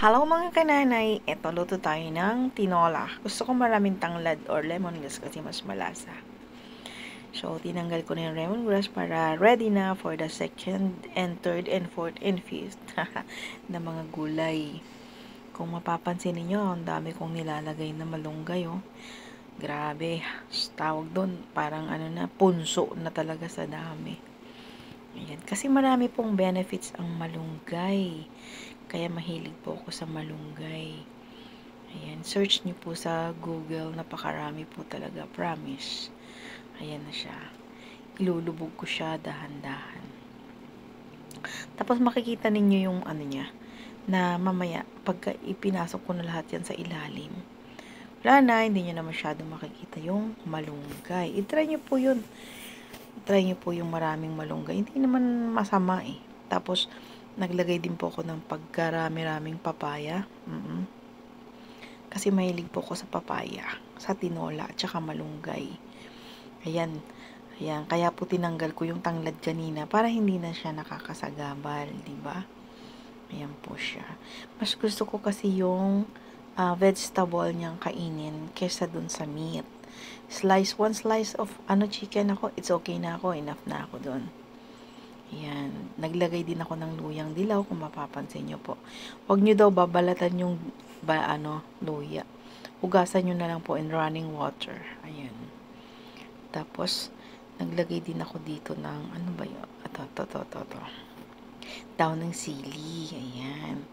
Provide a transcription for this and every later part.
Hello mga kananay, eto luto tayo ng tinola. Gusto ko maraming tanglad or lemongrass kasi mas malasa. So, tinanggal ko na yung lemongrass para ready na for the second and third and fourth and fifth na mga gulay. Kung mapapansin niyo, ang dami kong nilalagay na malunggay, oh. Grabe, tawag doon, parang punso na talaga sa dami. Ayan, kasi marami pong benefits ang malunggay. Kaya mahilig po ako sa malunggay. Ayan, search niyo po sa Google, napakarami po talaga, promise. Ayan na siya. Ilulubog ko siya dahan-dahan. Tapos makikita ninyo yung niya, na mamaya, pagka ipinasok ko na lahat yan sa ilalim, wala na, hindi nyo na masyado makikita yung malunggay. I-try nyo po yun. I-try nyo po yung maraming malunggay. Hindi naman masama eh. Tapos, naglagay din po ako ng pagkarami-raming papaya. Kasi mahilig po ako sa papaya, sa tinola, at saka malunggay. Ayan. Ayan. Kaya po tinanggal ko yung tanglad kanina para hindi na siya nakakasagabal, diba? Ayan po siya. Mas gusto ko kasi yung vegetable niyang kainin kesa dun sa meat. One slice of chicken ako, it's okay na ako, enough na ako dun. Ayan. Naglagay din ako ng luyang dilaw kung mapapansin nyo po. Huwag nyo daw babalatan yung luya. Hugasan nyo na lang po in running water. Ayan. Tapos, naglagay din ako dito ng, ito. Dahon ng sili. Ayan.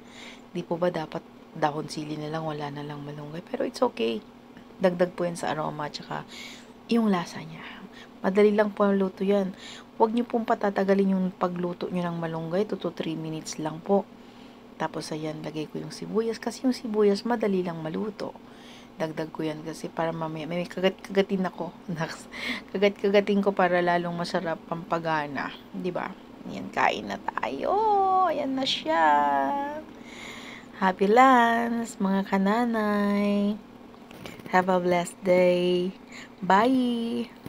Di po ba dapat dahon sili na lang, wala na lang malunggay. Pero it's okay. Dagdag po yan sa aroma, tsaka yung lasa niya. Madali lang po ang luto yan. Huwag niyo pong patatagalin yung pagluto niyo ng malunggay. 2 to 3 minutes lang po. Tapos ayan, lagay ko yung sibuyas. Kasi yung sibuyas, madali lang maluto. Dagdag ko yan kasi para mamaya, may kagat-kagatin ako. Kagat-kagatin ko para lalong masarap ang pagana. Diba? Ayan, kain na tayo. Ayan na siya. Happy lunch, mga kananay. Have a blessed day. Bye!